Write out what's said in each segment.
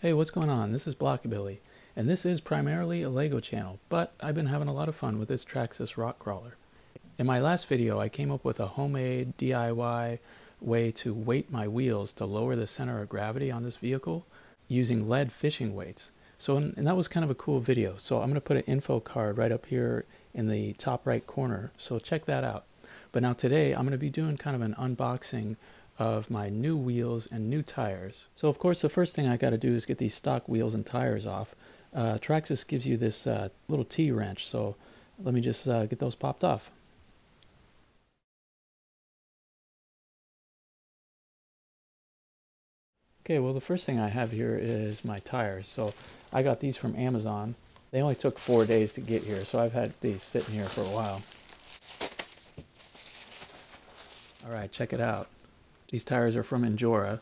Hey, what's going on? This is Blockabilly, and this is primarily a LEGO channel, but I've been having a lot of fun with this Traxxas Rock Crawler. In my last video, I came up with a homemade DIY way to weight my wheels to lower the center of gravity on this vehicle using lead fishing weights. And that was kind of a cool video, so I'm going to put an info card right up here in the top right corner, so check that out. But now today, I'm going to be doing kind of an unboxing of my new wheels and new tires. So of course the first thing I got to do is get these stock wheels and tires off. Traxxas gives you this little T-wrench, so let me just get those popped off. Okay, well the first thing I have here is my tires. So I got these from Amazon. They only took 4 days to get here, so I've had these sitting here for a while. Alright, check it out. These tires are from Injora.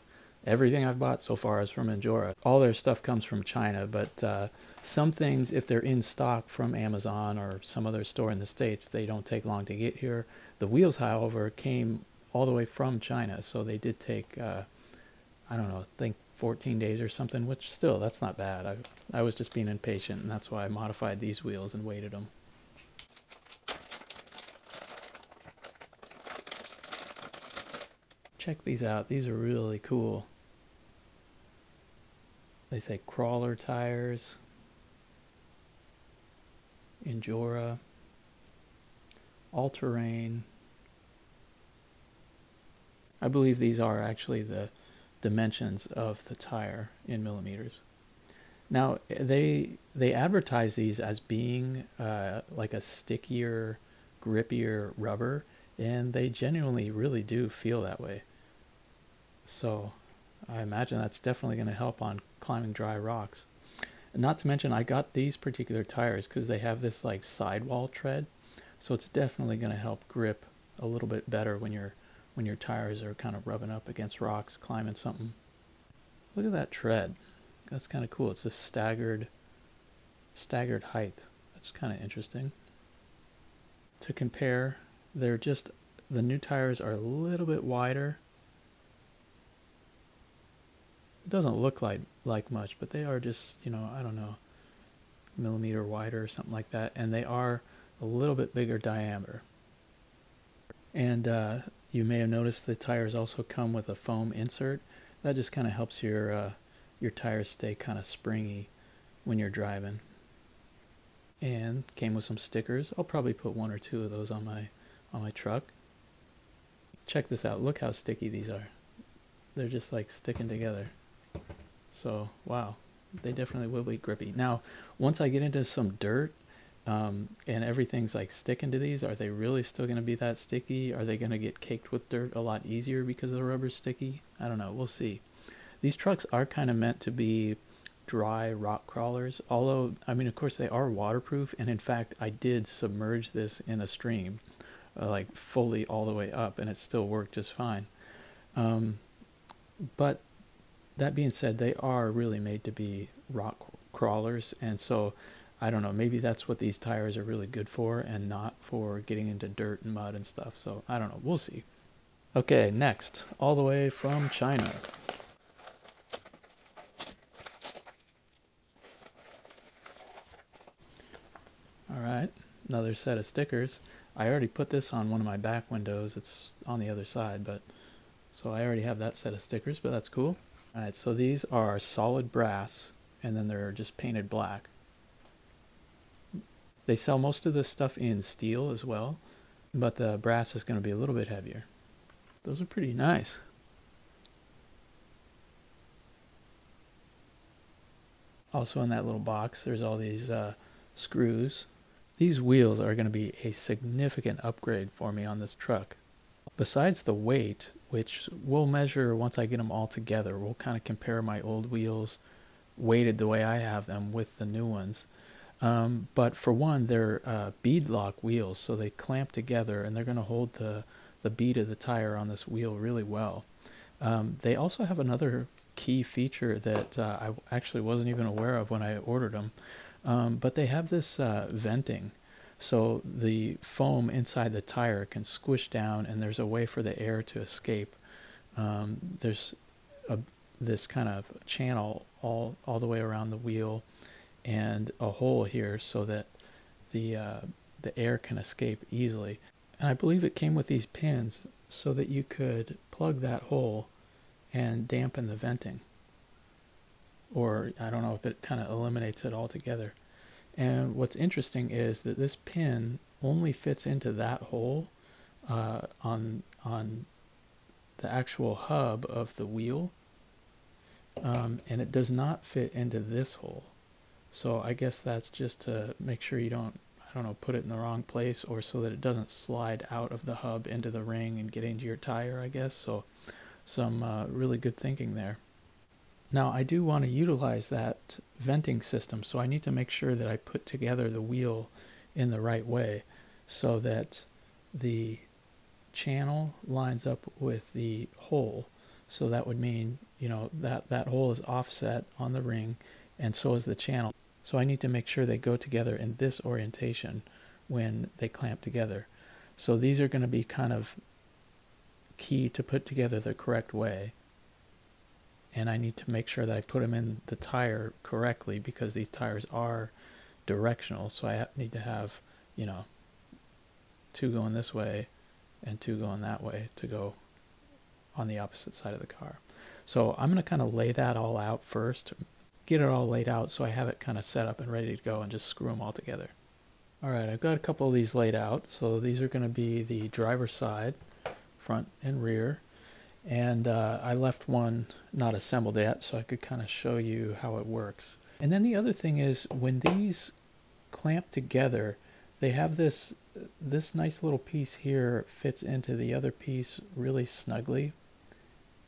Everything I've bought so far is from Injora. All their stuff comes from China, but some things, if they're in stock from Amazon or some other store in the States, they don't take long to get here. The wheels, however, came all the way from China, so they did take, I don't know, I think 14 days or something, which still, that's not bad. I was just being impatient, and that's why I modified these wheels and weighted them. Check these out. These are really cool. They say crawler tires, Injora, all-terrain. I believe these are actually the dimensions of the tire in millimeters. Now they advertise these as being like a stickier, grippier rubber, and they genuinely really do feel that way. So I imagine that's definitely going to help on climbing dry rocks. And not to mention, I got these particular tires because they have this like sidewall tread, so it's definitely going to help grip a little bit better when your tires are kind of rubbing up against rocks, climbing something. Look at that tread. That's kind of cool. It's a staggered height. That's kind of interesting. To compare, the new tires are a little bit wider. It doesn't look like much, but they are just, you know, I don't know, millimeter wider or something like that, and they are a little bit bigger diameter. And you may have noticed the tires also come with a foam insert. That just kind of helps your tires stay kind of springy when you're driving. And came with some stickers. I'll probably put 1 or 2 of those on my truck. Check this out. Look how sticky these are. They're just like sticking together. So wow, they definitely will be grippy. Now once I get into some dirt and everything's like sticking to these, are they really still going to be that sticky? Are they going to get caked with dirt a lot easier because the rubber's sticky? I don't know, we'll see. These trucks are kind of meant to be dry rock crawlers, although I mean of course they are waterproof, and in fact I did submerge this in a stream like fully all the way up, and it still worked just fine. But that being said, they are really made to be rock crawlers, and so I don't know, maybe that's what these tires are really good for, and not for getting into dirt and mud and stuff. So I don't know, we'll see. Okay, next, all the way from China. Alright, another set of stickers. I already put this on one of my back windows. It's on the other side, but so I already have that set of stickers, but that's cool. Alright, so these are solid brass, and then they're just painted black. They sell most of this stuff in steel as well, but the brass is going to be a little bit heavier. Those are pretty nice. Also in that little box, there's all these screws. These wheels are going to be a significant upgrade for me on this truck. Besides the weight, which we'll measure once I get them all together, we'll kind of compare my old wheels weighted the way I have them with the new ones. But for one, they're bead lock wheels, so they clamp together and they're going to hold the bead of the tire on this wheel really well. They also have another key feature that I actually wasn't even aware of when I ordered them, but they have this venting. So the foam inside the tire can squish down, and there's a way for the air to escape. There's this kind of channel all the way around the wheel, and a hole here so that the air can escape easily. And I believe it came with these pins so that you could plug that hole and dampen the venting. Or I don't know if it kind of eliminates it altogether. And what's interesting is that this pin only fits into that hole on the actual hub of the wheel, and it does not fit into this hole. So I guess that's just to make sure you don't, I don't know, put it in the wrong place, or so that it doesn't slide out of the hub into the ring and get into your tire, I guess. So some really good thinking there. Now I do want to utilize that venting system, so I need to make sure that I put together the wheel in the right way so that the channel lines up with the hole. So that would mean, you know, that hole is offset on the ring, and so is the channel. So I need to make sure they go together in this orientation when they clamp together. So these are going to be kind of key to put together the correct way. And I need to make sure that I put them in the tire correctly, because these tires are directional. So I need to have, you know, 2 going this way and 2 going that way to go on the opposite side of the car. So I'm going to kind of lay that all out first, get it all laid out so I have it kind of set up and ready to go, and just screw them all together. Alright, I've got a couple of these laid out. So these are going to be the driver's side, front and rear. And I left one not assembled yet, so I could kind of show you how it works. And then the other thing is, when these clamp together, they have this nice little piece here fits into the other piece really snugly.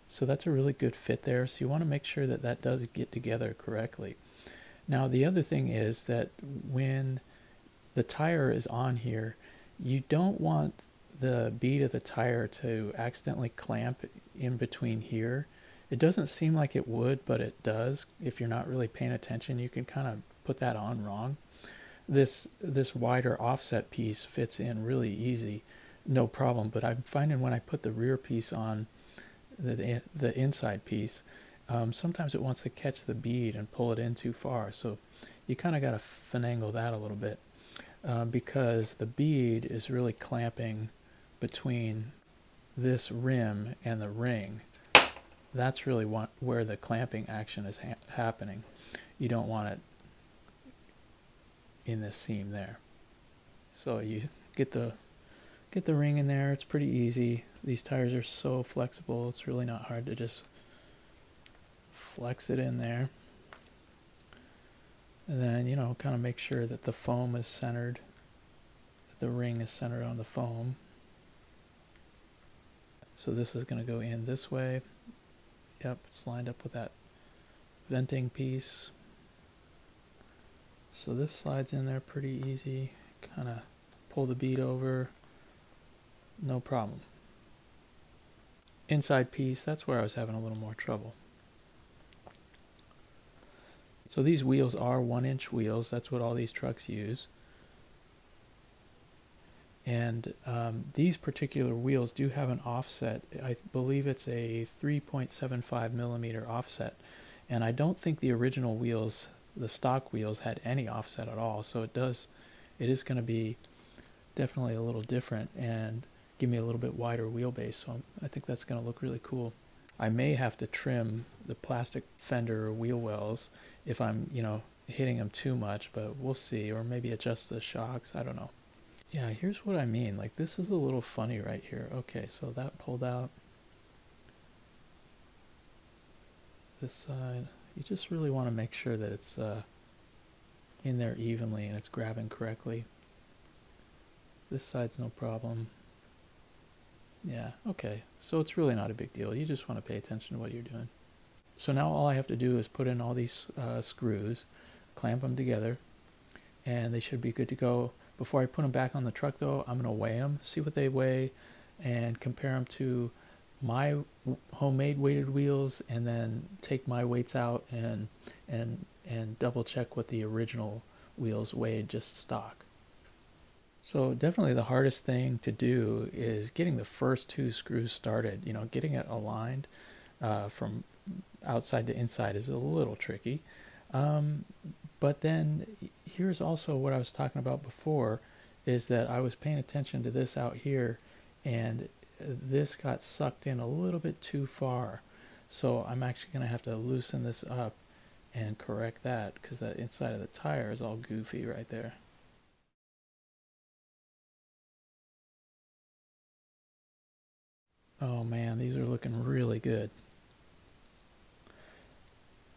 So that's a really good fit there. So you want to make sure that that does get together correctly. Now the other thing is that when the tire is on here, you don't want the bead of the tire to accidentally clamp in between here. It doesn't seem like it would, but it does. If you're not really paying attention, you can kind of put that on wrong. This wider offset piece fits in really easy, no problem. But I'm finding when I put the rear piece on the inside piece, sometimes it wants to catch the bead and pull it in too far. So you kind of got to finagle that a little bit, because the bead is really clamping between this rim and the ring. That's really where the clamping action is happening. You don't want it in this seam there. So you get the ring in there. It's pretty easy. These tires are so flexible, it's really not hard to just flex it in there. And then, you know, kind of make sure that the foam is centered, that the ring is centered on the foam. So this is going to go in this way. Yep, it's lined up with that venting piece. So this slides in there pretty easy. Kind of pull the bead over, no problem. Inside piece, that's where I was having a little more trouble. So these wheels are 1-inch wheels. That's what all these trucks use. And these particular wheels do have an offset. I believe it's a 3.75 millimeter offset. And I don't think the original wheels, the stock wheels, had any offset at all. So it is going to be definitely a little different and give me a little bit wider wheelbase. So I think that's going to look really cool. I may have to trim the plastic fender or wheel wells if I'm, you know, hitting them too much, but we'll see. Or maybe adjust the shocks. I don't know. Yeah, here's what I mean. Like, this is a little funny right here. Okay, so that pulled out. This side, you just really want to make sure that it's in there evenly and it's grabbing correctly. This side's no problem. Yeah, okay. So it's really not a big deal. You just want to pay attention to what you're doing. So now all I have to do is put in all these screws, clamp them together, and they should be good to go. Before I put them back on the truck, though, I'm going to weigh them, see what they weigh, and compare them to my homemade weighted wheels, and then take my weights out and double check what the original wheels weighed just stock. So definitely the hardest thing to do is getting the first 2 screws started, you know, getting it aligned. from outside to inside is a little tricky. But then here's also what I was talking about before, is that I was paying attention to this out here, and this got sucked in a little bit too far. So I'm actually going to have to loosen this up and correct that, because that inside of the tire is all goofy right there. Oh man, these are looking really good.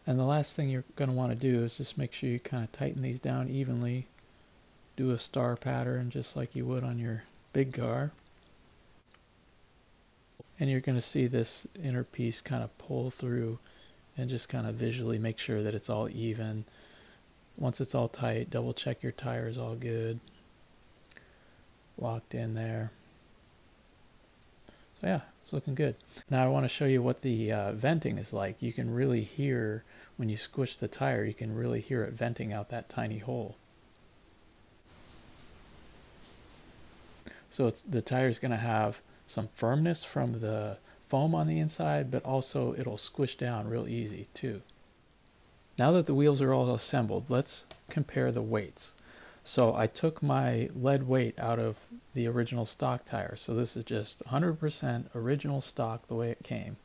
And the last thing you're going to want to do is just make sure you kind of tighten these down evenly. Do a star pattern just like you would on your big car. And you're going to see this inner piece kind of pull through, and just kind of visually make sure that it's all even. Once it's all tight, double check your tire's all good. Locked in there. So yeah, it's looking good. Now I want to show you what the venting is like. You can really hear, when you squish the tire, you can really hear it venting out that tiny hole. So the tire's going to have some firmness from the foam on the inside, but also it'll squish down real easy too. Now that the wheels are all assembled, let's compare the weights. So I took my lead weight out of the original stock tire. So this is just 100% original stock the way it came.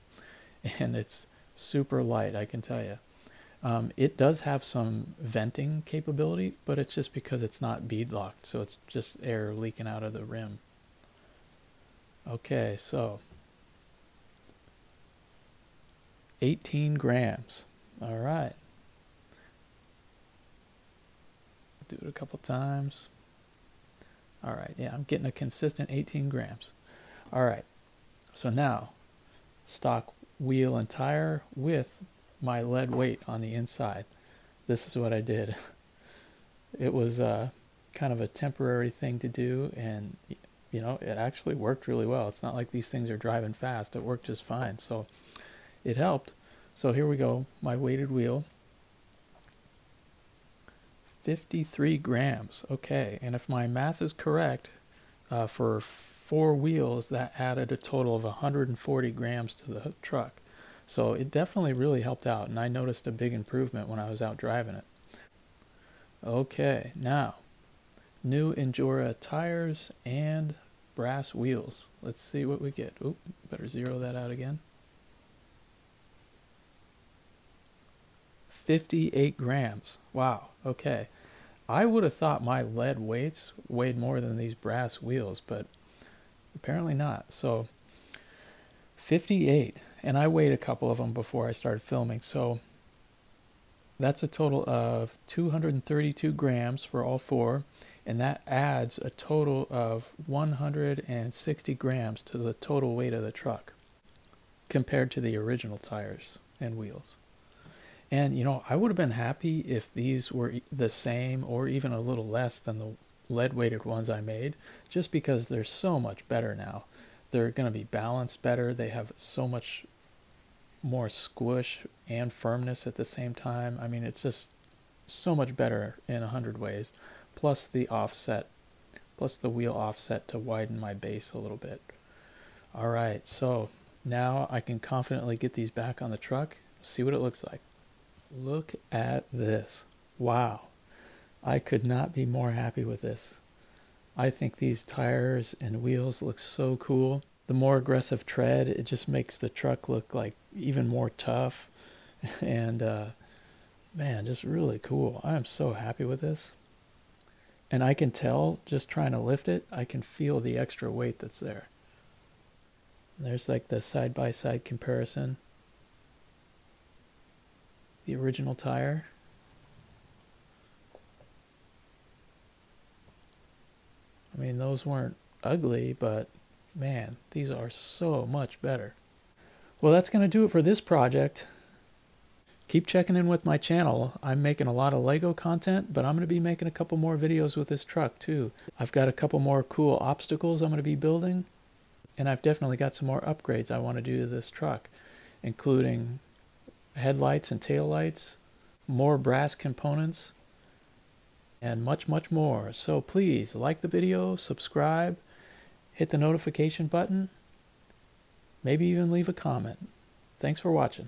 And it's super light, I can tell you. It does have some venting capability, but it's just because it's not bead locked. So it's just air leaking out of the rim. Okay, so 18 grams. All right. Do it a couple times. All right, yeah, I'm getting a consistent 18 grams. All right, so now stock wheel and tire with my lead weight on the inside. This is what I did. It was kind of a temporary thing to do, and you know, it actually worked really well. It's not like these things are driving fast. It worked just fine, so it helped. So here we go, my weighted wheel. 53 grams. Okay, and if my math is correct, for 4 wheels, that added a total of 140 grams to the truck. So it definitely really helped out, and I noticed a big improvement when I was out driving it. Okay, now, new Injora tires and brass wheels. Let's see what we get. Oop, better zero that out again. 58 grams. Wow, okay. I would have thought my lead weights weighed more than these brass wheels, but apparently not. So 58, and I weighed a couple of them before I started filming, so that's a total of 232 grams for all 4, and that adds a total of 160 grams to the total weight of the truck compared to the original tires and wheels. And, you know, I would have been happy if these were the same or even a little less than the lead-weighted ones I made, just because they're so much better now. They're going to be balanced better. They have so much more squish and firmness at the same time. I mean, it's just so much better in 100 ways. Plus the offset, plus the wheel offset to widen my base a little bit. All right, so now I can confidently get these back on the truck, see what it looks like. Look at this. Wow. I could not be more happy with this. I think these tires and wheels look so cool. The more aggressive tread, it just makes the truck look like even more tough. And man, just really cool. I am so happy with this. And I can tell, just trying to lift it, I can feel the extra weight that's there. There's like the side-by-side comparison. The original tire. I mean, those weren't ugly, but man, these are so much better. Well, that's going to do it for this project. Keep checking in with my channel. I'm making a lot of Lego content, but I'm going to be making a couple more videos with this truck too. I've got a couple more cool obstacles I'm going to be building, and I've definitely got some more upgrades I want to do to this truck, including headlights and taillights, more brass components, and much, much more. So please like the video, subscribe, hit the notification button, maybe even leave a comment. Thanks for watching.